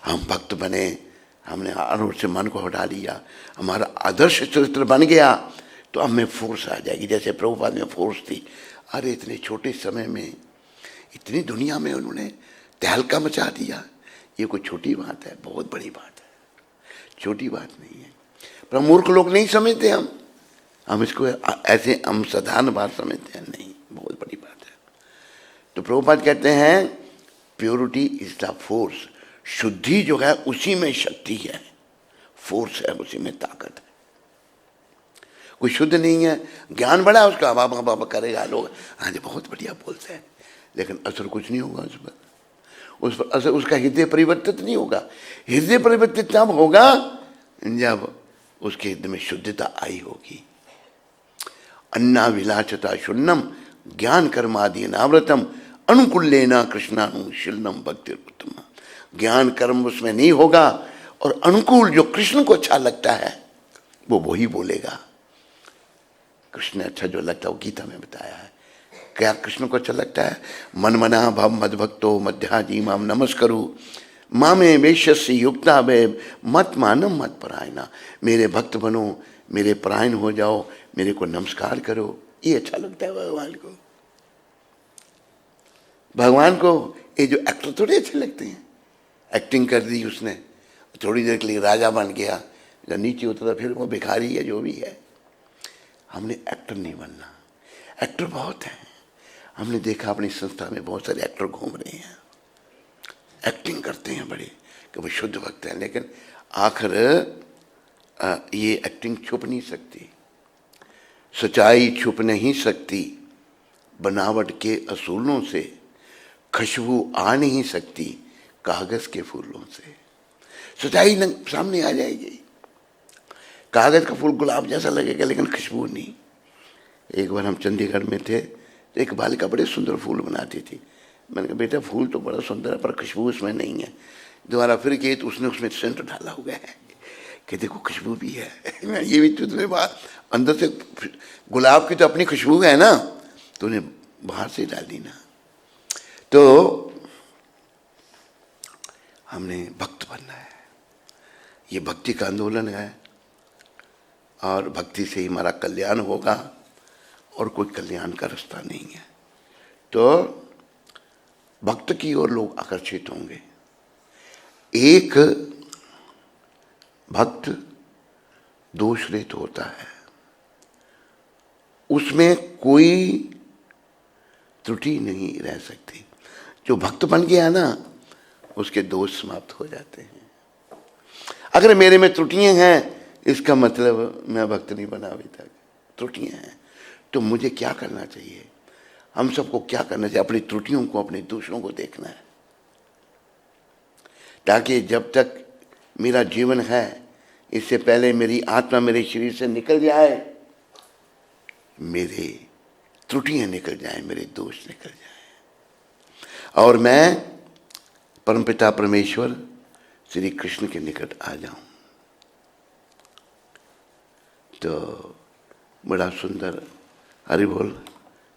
हम भक्त बने, हमने आरोप से मन को हटा लिया, हमारा आदर्श चरित्र बन गया तो हमें फोर्स आ जाएगी। जैसे प्रभुपाद में फोर्स थी। अरे इतने छोटे समय में इतनी दुनिया में उन्होंने तहलका मचा दिया। ये कोई छोटी बात है? बहुत बड़ी बात है, छोटी बात नहीं है। पर मूर्ख लोग नहीं समझते, हम इसको ऐसे हम साधारण बात समझते हैं। नहीं, बहुत बड़ी बात है। तो प्रभुपाद कहते हैं प्योरिटी इज द फोर्स। शुद्धि जो है उसी में शक्ति है, फोर्स है, उसी में ताकत है। कोई शुद्ध नहीं है, ज्ञान बड़ा है उसका, बाबा बाबा करेगा, लोग हाँ जी बहुत बढ़िया बोलते हैं, लेकिन असर कुछ नहीं होगा उस पर असर, उसका हृदय परिवर्तित नहीं होगा। हृदय परिवर्तित तब होगा जब उसके हृदय में शुद्धता आई होगी। अन्ना विलाचता शून्यम ज्ञान कर्मादि अनावृतम अनुकूल्येन कृष्णानुशीलनम भक्ति उत्तम। ज्ञान कर्म उसमें नहीं होगा और अनुकूल जो कृष्ण को अच्छा लगता है वो वही बोलेगा। कृष्ण अच्छा जो लगता है वो गीता में बताया है। क्या कृष्ण को अच्छा लगता है? मन मना भव मद भक्तो मध्याजी माम नमस्करु मामे वेश्यस्य युक्ता वे मत मानम मत परायणा। मेरे भक्त बनो, मेरे परायण हो जाओ, मेरे को नमस्कार करो। ये अच्छा लगता है भगवान को। भगवान को ये जो एक्टर थोड़े अच्छे लगते हैं। एक्टिंग कर दी उसने, थोड़ी देर के लिए राजा बन गया, जब नीचे उतरा फिर वो भिखारी है जो भी है। हमने एक्टर नहीं बनना। एक्टर बहुत हैं, हमने देखा अपनी संस्था में बहुत सारे एक्टर घूम रहे हैं, एक्टिंग करते हैं बड़े कि वो शुद्ध भक्त हैं, लेकिन आखिर ये एक्टिंग छुप नहीं सकती, सच्चाई छुप नहीं सकती। बनावट के असूलों से खुशबू आ नहीं सकती कागज के फूलों से। सच्चाई सामने आ जाएगी। कागज का फूल गुलाब जैसा लगेगा लेकिन खुशबू नहीं। एक बार हम चंडीगढ़ में थे तो एक बालिका बड़े सुंदर फूल बनाती थी। मैंने कहा बेटा फूल तो बड़ा सुंदर है पर खुशबू उसमें नहीं है। दोबारा फिर किए तो उसने उसमें सेंट डाला हुआ है कि देखो खुशबू भी है। ये भी तो तुम्हें बात अंदर से, गुलाब की तो अपनी खुशबू है ना, तो उन्हें बाहर से डाली ना। तो हमने भक्त बनना है, ये भक्ति का आंदोलन है और भक्ति से ही हमारा कल्याण होगा और कोई कल्याण का रास्ता नहीं है। तो भक्त की ओर लोग आकर्षित होंगे। एक भक्त दोषरहित होता है, उसमें कोई त्रुटि नहीं रह सकती। जो भक्त बन गया ना उसके दोष समाप्त हो जाते हैं। अगर मेरे में त्रुटियां हैं इसका मतलब मैं भक्त नहीं बना अभी तक। त्रुटियां हैं तो मुझे क्या करना चाहिए? हम सबको क्या करना चाहिए? अपनी त्रुटियों को, अपने दोषों को देखना है, ताकि जब तक मेरा जीवन है इससे पहले मेरी आत्मा मेरे शरीर से निकल जाए, मेरे त्रुटियां निकल जाएं, मेरे दोष निकल जाएं और मैं परमपिता परमेश्वर श्री कृष्ण के निकट आ जाऊं। तो बड़ा सुंदर, हरि बोल,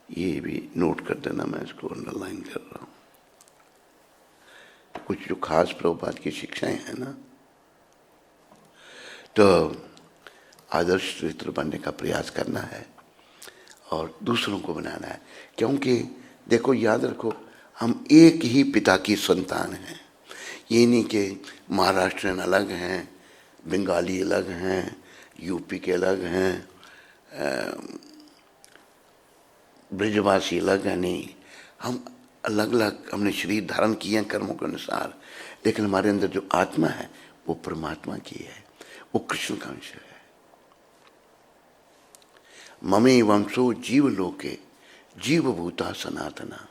ये भी नोट कर देना, मैं इसको अंडरलाइन कर रहा हूं। कुछ जो खास प्रभुपाद की शिक्षाएं हैं ना, तो आदर्श चरित्र बनने का प्रयास करना है और दूसरों को बनाना है। क्योंकि देखो याद रखो, हम एक ही पिता की संतान हैं। ये नहीं कि महाराष्ट्रियन अलग हैं, बंगाली अलग हैं, यूपी के अलग हैं, ब्रजवासी अलग हैं। नहीं, हम अलग अलग, हमने शरीर धारण किए हैं कर्मों के अनुसार, लेकिन हमारे अंदर जो आत्मा है वो परमात्मा की है, वो कृष्ण का अंश है। ममे वंशो जीव लोके जीवभूता सनातना,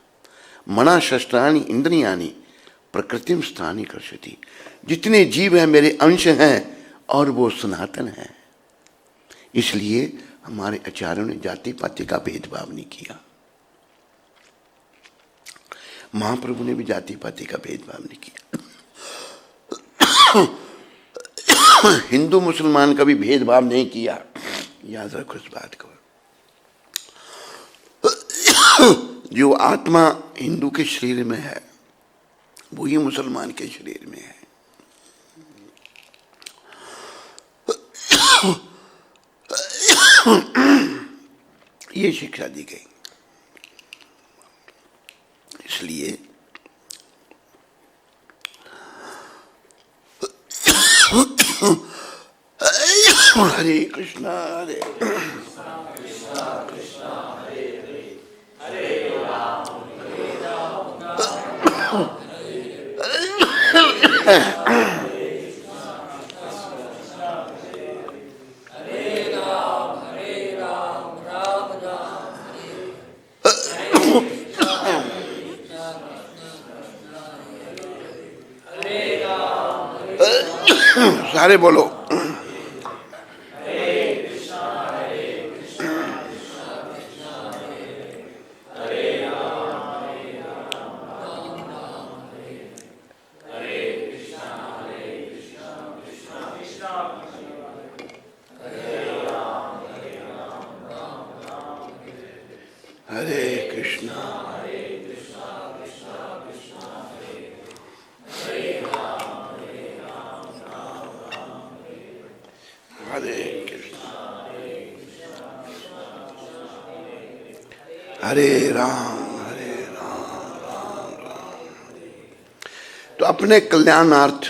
मना शस्त्राणि इंद्रियाणि प्रकृतिम स्थानी कर्षति। जितने जीव हैं मेरे अंश हैं और वो सनातन हैं। इसलिए हमारे आचार्यों ने जाति पाति का भेदभाव नहीं किया। महाप्रभु ने भी जाति पाति का भेदभाव नहीं किया। हिंदू मुसलमान का भी भेदभाव नहीं किया। याद रखो इस बात को। जो आत्मा हिंदू के शरीर में है वही मुसलमान के शरीर में है। ये शिक्षा दी गई। इसलिए हरे कृष्णा हरे सारे बोलो। हरे कृष्णा हरे राम राम राम। तो अपने कल्याणार्थ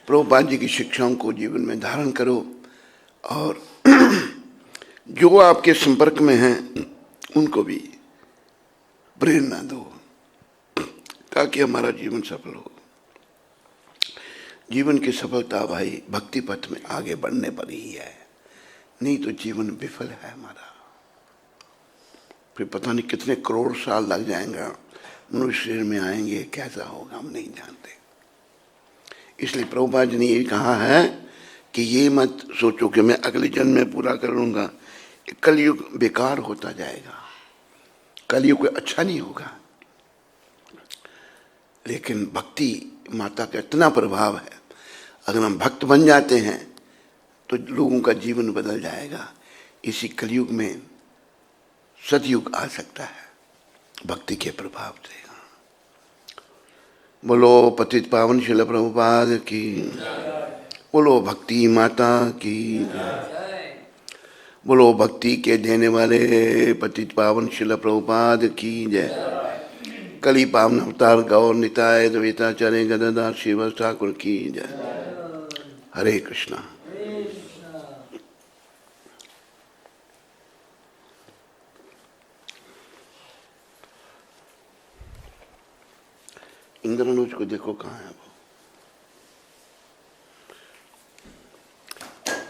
प्रभुपाद जी की शिक्षाओं को जीवन में धारण करो और जो आपके संपर्क में हैं उनको भी प्रेरणा दो ताकि हमारा जीवन सफल हो। जीवन की सफलता भाई भक्ति पथ में आगे बढ़ने पर ही है, नहीं तो जीवन विफल है हमारा। फिर पता नहीं कितने करोड़ साल लग जाएंगे मनुष्य शरीर में आएंगे, कैसा होगा हम नहीं जानते। इसलिए प्रभुपाद जी ने ये कहा है कि ये मत सोचो कि मैं अगले जन्म में पूरा कर लूंगा। कलयुग बेकार होता जाएगा, कलयुग कोई अच्छा नहीं होगा। लेकिन भक्ति माता का इतना प्रभाव है, अगर हम भक्त बन जाते हैं तो लोगों का जीवन बदल जाएगा। इसी कलयुग में सतयुग आ सकता है भक्ति के प्रभाव से। बोलो पतित पावन शिल प्रभुपाद की, बोलो भक्ति माता की, बोलो भक्ति के देने वाले पतित पावन शिल प्रभुपाद की जय। कली पावन अवतार गौर निताय द्वैताचार्य गदाधर शिव ठाकुर की जय। हरे कृष्णा। इंद्रनुज को देखो कहाँ है वो।